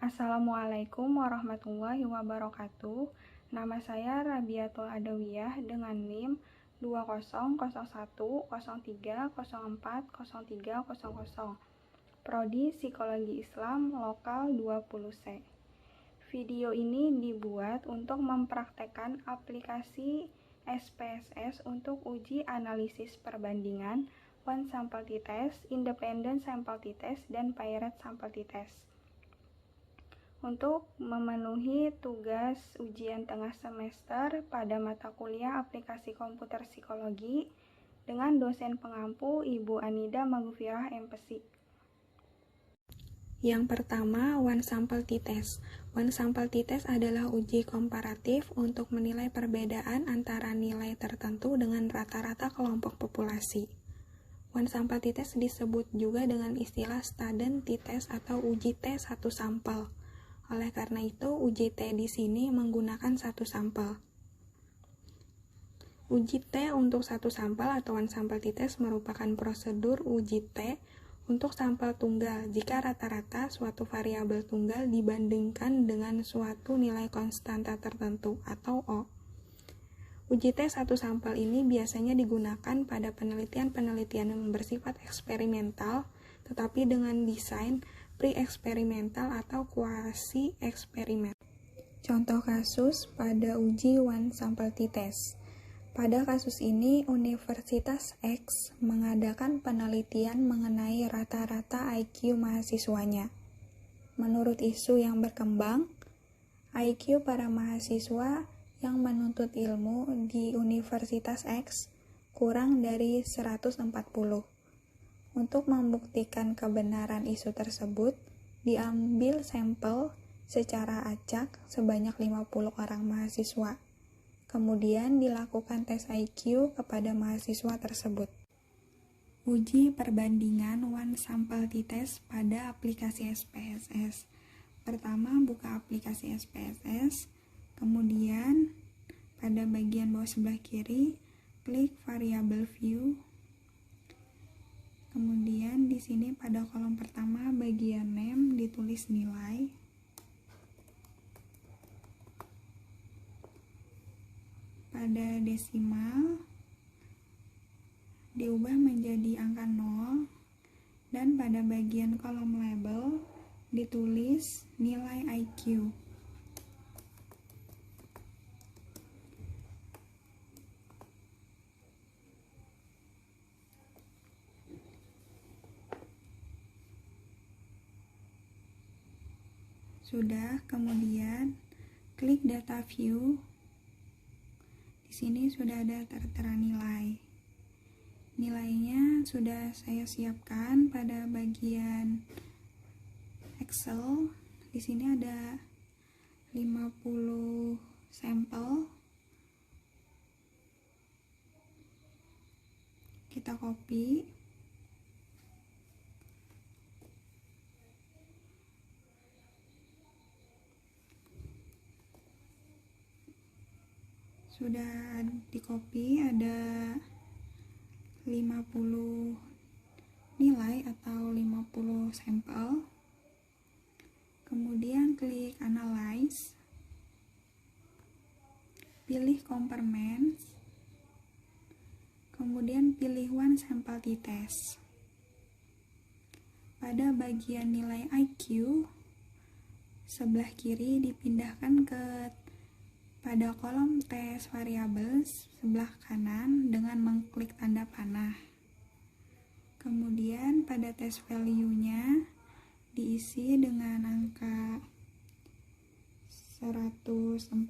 Assalamualaikum warahmatullahi wabarakatuh. Nama saya Rabiatul Adawiyah dengan NIM 200103040300. Prodi Psikologi Islam Lokal 20C. Video ini dibuat untuk mempraktekkan aplikasi SPSS untuk uji analisis perbandingan One Sample T-Test, Independent Sample T-Test, dan Paired Sample T-Test. Untuk memenuhi tugas ujian tengah semester pada mata kuliah aplikasi komputer psikologi dengan dosen pengampu Ibu Anida Magufirah MPSI. Yang pertama, One Sample T-Test. One Sample T-Test adalah uji komparatif untuk menilai perbedaan antara nilai tertentu dengan rata-rata kelompok populasi. One Sample T-Test disebut juga dengan istilah Student T-Test atau uji T satu sampel. Oleh karena itu, uji T di sini menggunakan satu sampel. Uji T untuk satu sampel atau One Sample T-Test merupakan prosedur uji T untuk sampel tunggal jika rata-rata suatu variabel tunggal dibandingkan dengan suatu nilai konstanta tertentu atau O. Uji T satu sampel ini biasanya digunakan pada penelitian-penelitian yang bersifat eksperimental, tetapi dengan desain pre-eksperimental atau kuasi-eksperimen. Contoh kasus pada uji One Sample T-Test. Pada kasus ini, Universitas X mengadakan penelitian mengenai rata-rata IQ mahasiswanya. Menurut isu yang berkembang, IQ para mahasiswa yang menuntut ilmu di Universitas X kurang dari 140. Untuk membuktikan kebenaran isu tersebut, diambil sampel secara acak sebanyak 50 orang mahasiswa. Kemudian dilakukan tes IQ kepada mahasiswa tersebut. Uji perbandingan One Sample T-Test pada aplikasi SPSS. Pertama, buka aplikasi SPSS, kemudian pada bagian bawah sebelah kiri, klik variable view. Kemudian di sini pada kolom pertama bagian name ditulis nilai. Pada desimal diubah menjadi angka 0 dan pada bagian kolom label ditulis nilai IQ. Sudah, kemudian klik data view. Di sini sudah ada tertera nilai. Nilainya sudah saya siapkan pada bagian Excel. Di sini ada 50 sampel. Kita copy. Sudah di copy, ada 50 nilai atau 50 sampel. Kemudian klik analyze, pilih compartments, kemudian pilih One Sample T-Test. Pada bagian nilai IQ sebelah kiri dipindahkan pada kolom tes variables sebelah kanan dengan mengklik tanda panah. Kemudian pada tes value-nya diisi dengan angka 140.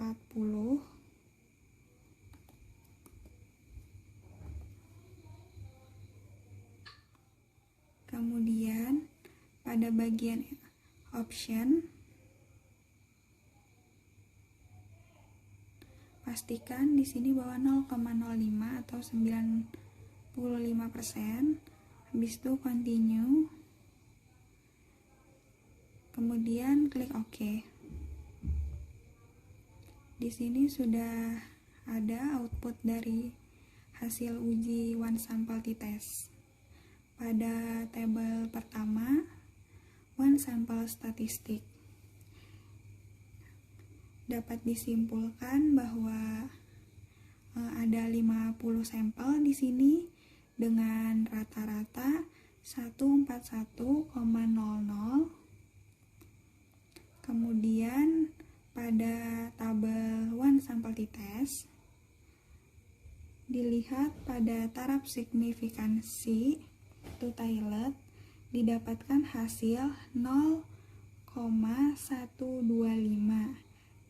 Kemudian pada bagian option pastikan di sini bahwa 0,05 atau 95%. Habis itu continue. Kemudian klik OK. Di sini sudah ada output dari hasil uji One Sample T-Test. Pada tabel pertama, One Sample Statistik. dapat disimpulkan bahwa ada 50 sampel di sini dengan rata-rata 141,00. Kemudian pada tabel one sample t-test dilihat pada taraf signifikansi to Taillet didapatkan hasil 0,125,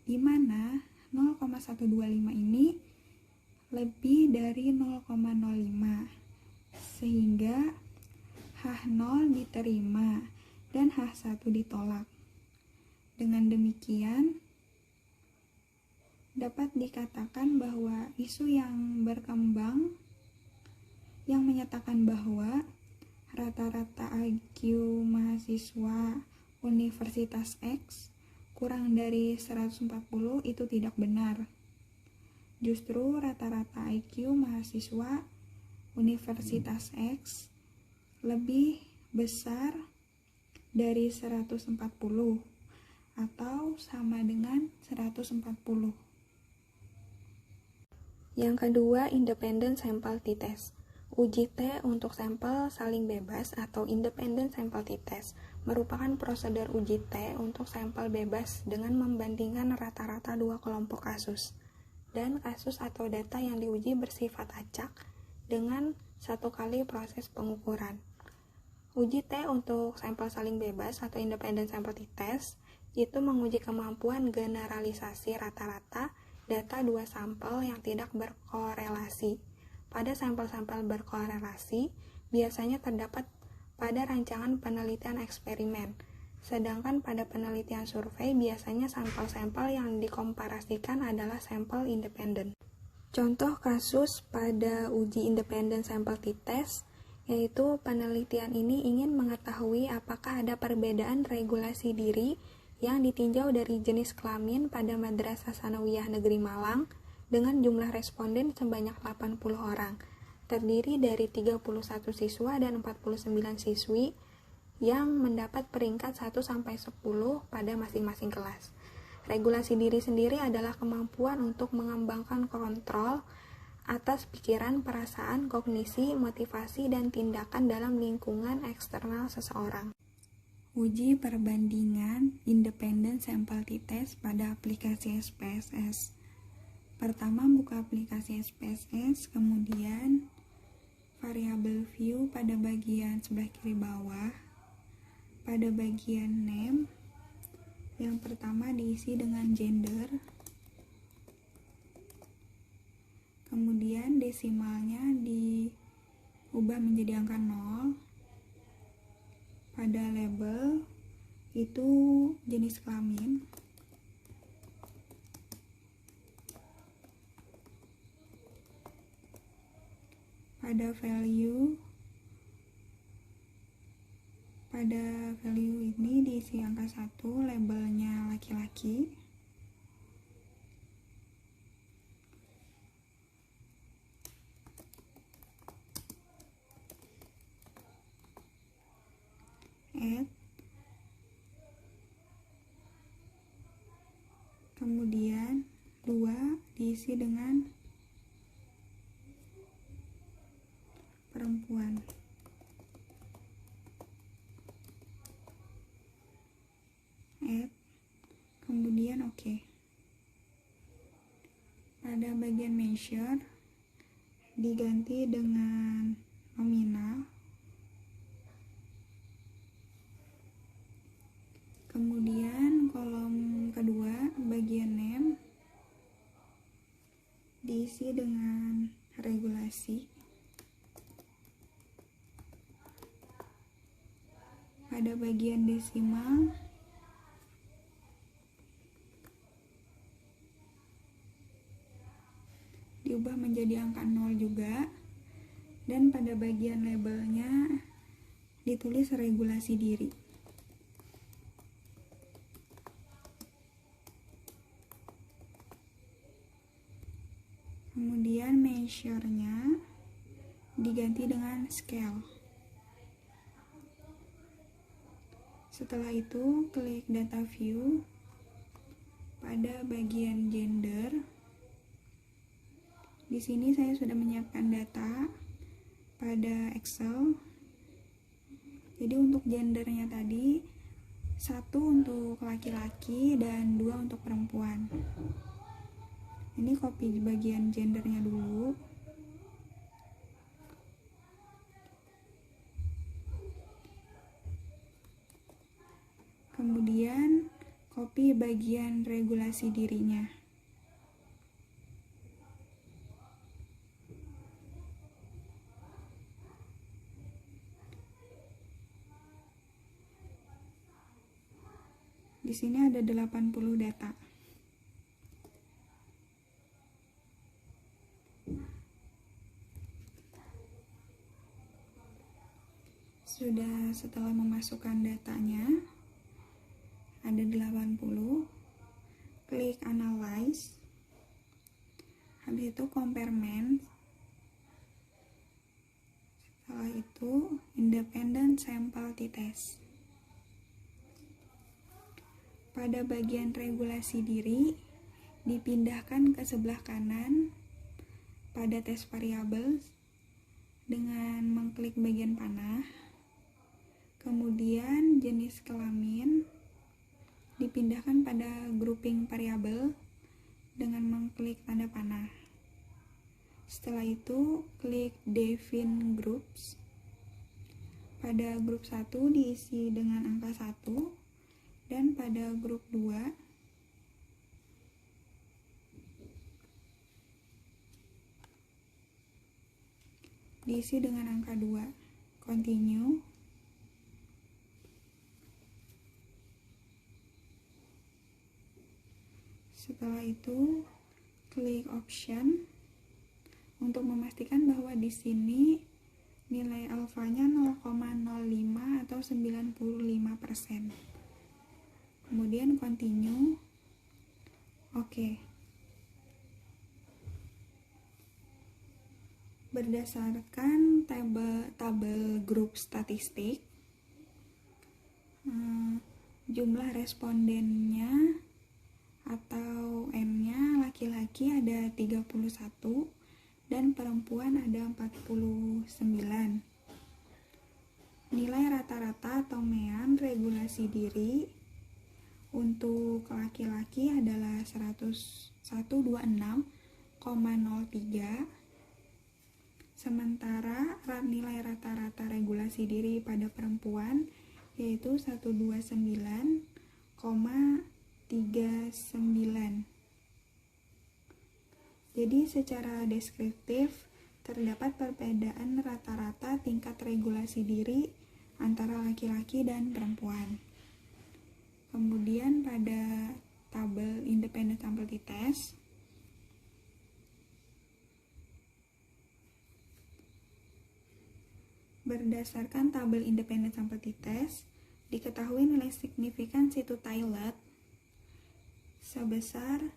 di mana 0,125 ini lebih dari 0,05, sehingga H0 diterima dan H1 ditolak. Dengan demikian, dapat dikatakan bahwa isu yang berkembang yang menyatakan bahwa rata-rata IQ mahasiswa Universitas X kurang dari 140 itu tidak benar. Justru rata-rata IQ mahasiswa Universitas X lebih besar dari 140 atau sama dengan 140. Yang kedua, independent sample t-test. Uji T untuk sampel saling bebas atau independent sample t-test merupakan prosedur uji T untuk sampel bebas dengan membandingkan rata-rata dua kelompok kasus dan kasus atau data yang diuji bersifat acak dengan satu kali proses pengukuran. Uji T untuk sampel saling bebas atau independent sample t-test itu menguji kemampuan generalisasi rata-rata data dua sampel yang tidak berkorelasi. Pada sampel-sampel berkorelasi biasanya terdapat pada rancangan penelitian eksperimen, sedangkan pada penelitian survei biasanya sampel-sampel yang dikomparasikan adalah sampel independen. Contoh kasus pada uji independent sample t-test yaitu penelitian ini ingin mengetahui apakah ada perbedaan regulasi diri yang ditinjau dari jenis kelamin pada Madrasah Tsanawiyah Negeri Malang dengan jumlah responden sebanyak 80 orang, terdiri dari 31 siswa dan 49 siswi yang mendapat peringkat 1-10 pada masing-masing kelas. Regulasi diri sendiri adalah kemampuan untuk mengembangkan kontrol atas pikiran, perasaan, kognisi, motivasi, dan tindakan dalam lingkungan eksternal seseorang. Uji perbandingan independent sample t-test pada aplikasi SPSS. Pertama, buka aplikasi SPSS, kemudian variabel view pada bagian sebelah kiri bawah. Pada bagian name, yang pertama diisi dengan gender, kemudian desimalnya diubah menjadi angka 0. Pada label itu jenis kelamin, pada value ini diisi angka 1, labelnya laki-laki. Add, kemudian 2 diisi dengan perempuan. Add, kemudian oke. Pada bagian measure diganti dengan nominal, kemudian kolom kedua bagian name diisi dengan regulasi. Pada bagian desimal diubah menjadi angka 0 juga, dan pada bagian labelnya ditulis regulasi diri. Kemudian measure-nya diganti dengan scale. Setelah itu klik data view. pada bagian gender, di sini saya sudah menyiapkan data pada Excel. Jadi untuk gendernya tadi 1 untuk laki-laki dan 2 untuk perempuan. Ini copy bagian gendernya dulu. Kemudian copy bagian regulasi dirinya. Di sini ada 80 data. Setelah memasukkan datanya, ada 80, klik analyze, habis itu compare men, setelah itu independent sample t-test. Pada bagian regulasi diri, dipindahkan ke sebelah kanan pada tes variabel dengan mengklik bagian panah. Kemudian jenis kelamin dipindahkan pada grouping variabel dengan mengklik tanda panah. Setelah itu, klik define groups. Pada grup 1 diisi dengan angka 1. Dan pada grup 2 diisi dengan angka 2. Continue. Setelah itu klik option untuk memastikan bahwa di sini nilai alfanya 0,05 atau 95%. Kemudian continue. Oke. Berdasarkan tabel grup statistik, jumlah respondennya atau N-nya laki-laki ada 31 dan perempuan ada 49. Nilai rata-rata atau mean regulasi diri untuk laki-laki adalah 126,03, sementara nilai rata-rata regulasi diri pada perempuan yaitu 129,39. Jadi secara deskriptif terdapat perbedaan rata-rata tingkat regulasi diri antara laki-laki dan perempuan. Kemudian pada tabel independent sample t-test, berdasarkan tabel independent sample t-test, diketahui nilai signifikan situ Toilet sebesar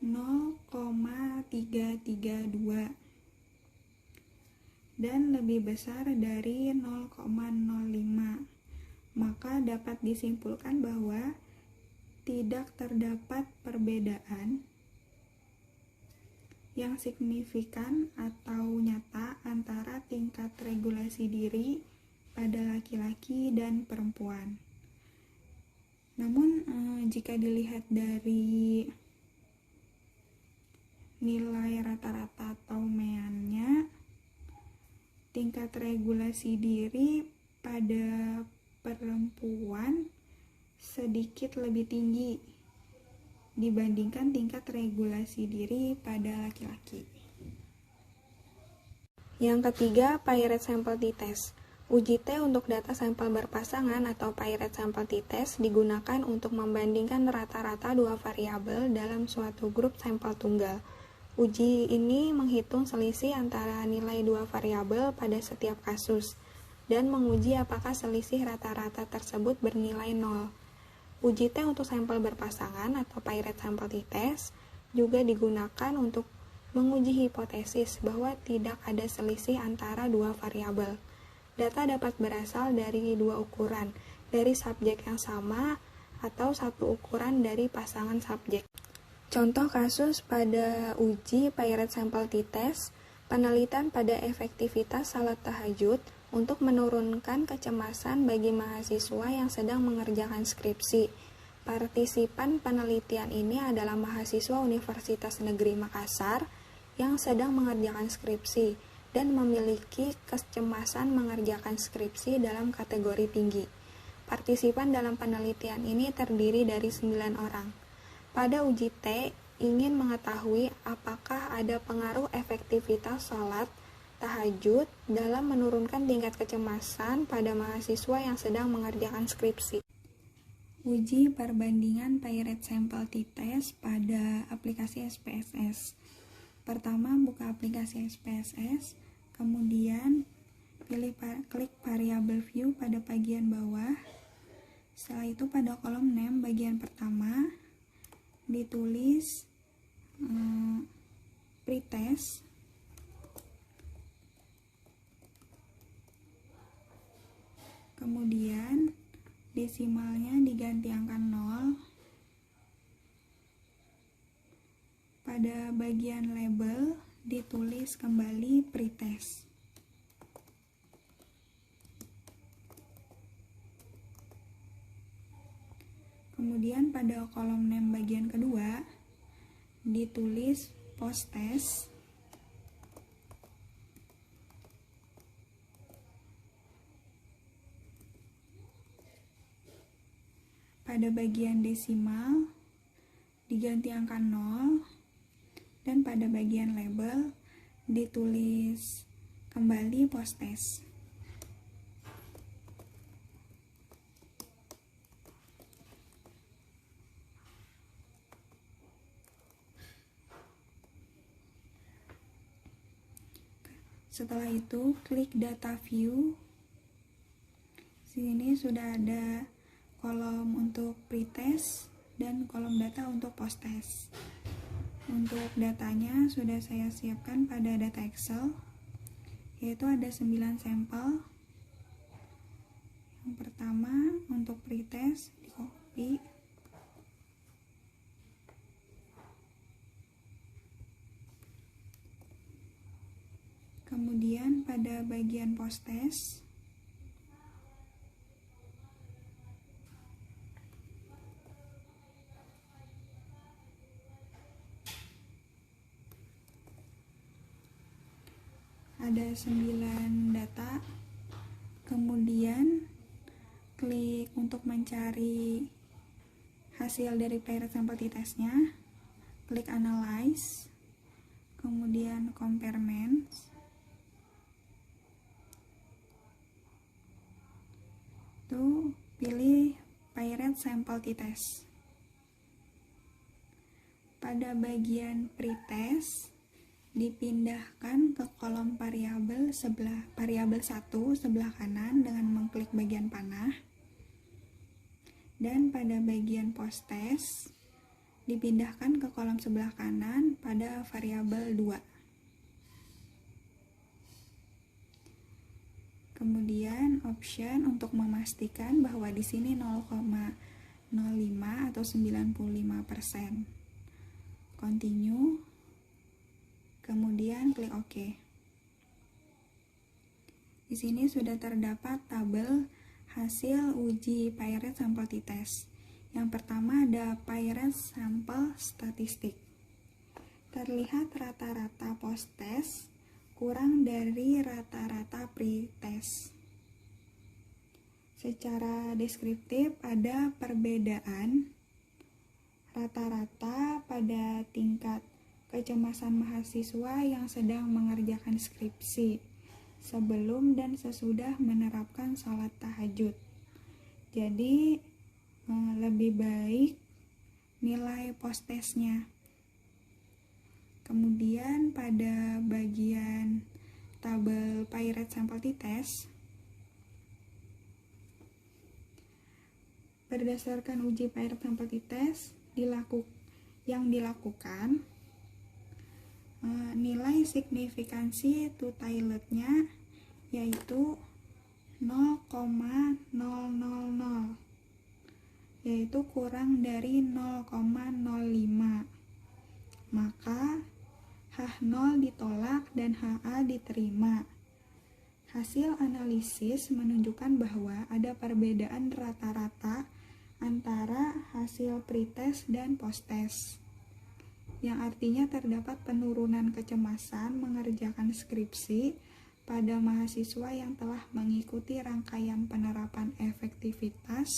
0,332 dan lebih besar dari 0,05. Maka dapat disimpulkan bahwa tidak terdapat perbedaan yang signifikan atau nyata antara tingkat regulasi diri pada laki-laki dan perempuan. Namun jika dilihat dari nilai rata-rata atau meannya, tingkat regulasi diri pada perempuan sedikit lebih tinggi dibandingkan tingkat regulasi diri pada laki-laki. Yang ketiga, Paired Sample t-test. Uji T untuk data sampel berpasangan atau Paired Sample t-test digunakan untuk membandingkan rata-rata dua variabel dalam suatu grup sampel tunggal. Uji ini menghitung selisih antara nilai dua variabel pada setiap kasus dan menguji apakah selisih rata-rata tersebut bernilai 0. Uji T untuk sampel berpasangan atau Paired Sample t-test juga digunakan untuk menguji hipotesis bahwa tidak ada selisih antara dua variabel. Data dapat berasal dari dua ukuran, dari subjek yang sama atau satu ukuran dari pasangan subjek. Contoh kasus pada uji Pirate Sample T-Test, penelitian pada efektivitas salat tahajud untuk menurunkan kecemasan bagi mahasiswa yang sedang mengerjakan skripsi. Partisipan penelitian ini adalah mahasiswa Universitas Negeri Makassar yang sedang mengerjakan skripsi dan memiliki kecemasan mengerjakan skripsi dalam kategori tinggi. Partisipan dalam penelitian ini terdiri dari 9 orang. Pada uji T, ingin mengetahui apakah ada pengaruh efektivitas sholat tahajud dalam menurunkan tingkat kecemasan pada mahasiswa yang sedang mengerjakan skripsi. Uji perbandingan Pirate Sample T-Test pada aplikasi SPSS. Pertama, buka aplikasi SPSS, kemudian klik variable view pada bagian bawah. Setelah itu pada kolom name bagian pertama ditulis pretest. Kemudian desimalnya diganti angka 0. Pada bagian label ditulis kembali pretest. Kemudian pada kolom name bagian kedua ditulis post test. Pada bagian desimal diganti angka 0 dan pada bagian label ditulis kembali post test. Setelah itu klik data view. Sini sudah ada kolom untuk pretest dan kolom data untuk post test. Untuk datanya sudah saya siapkan pada data Excel, yaitu ada 9 sampel. Yang pertama untuk pretest di copy. Kemudian pada bagian post test ada 9 data. Kemudian klik untuk mencari hasil dari Pirate Sample T-Test-nya, klik analyze, kemudian compare mens, itu pilih Pirate Sample T-Test. Pada bagian pretest dipindahkan ke kolom variabel 1 sebelah kanan dengan mengklik bagian panah, dan pada bagian post test dipindahkan ke kolom sebelah kanan pada variabel 2. Kemudian option untuk memastikan bahwa di sini 0,05 atau 95%. Continue. Kemudian klik OK. Di sini sudah terdapat tabel hasil uji Pirate Sample T-Test. Yang pertama ada Pirate Sample Statistik. Terlihat rata-rata post test kurang dari rata-rata pre-test. Secara deskriptif ada perbedaan rata-rata pada tingkat kecemasan mahasiswa yang sedang mengerjakan skripsi sebelum dan sesudah menerapkan sholat tahajud. Jadi lebih baik nilai post testnya. Kemudian pada bagian tabel Pirate Sample T-Test, berdasarkan uji Pirate Sample T-Test yang dilakukan, nilai signifikansi to toiletnya yaitu 0,000, yaitu kurang dari 0,05. maka H0 ditolak dan HA diterima. Hasil analisis menunjukkan bahwa ada perbedaan rata-rata antara hasil pretest dan posttest, yang artinya terdapat penurunan kecemasan mengerjakan skripsi pada mahasiswa yang telah mengikuti rangkaian penerapan efektivitas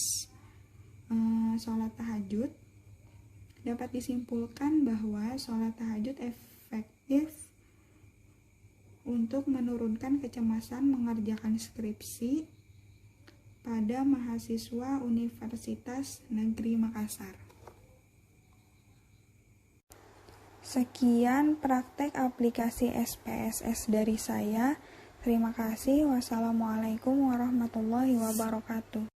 sholat tahajud. Dapat disimpulkan bahwa sholat tahajud efektif untuk menurunkan kecemasan mengerjakan skripsi pada mahasiswa Universitas Negeri Makassar. Sekian praktek aplikasi SPSS dari saya. Terima kasih. Wassalamualaikum warahmatullahi wabarakatuh.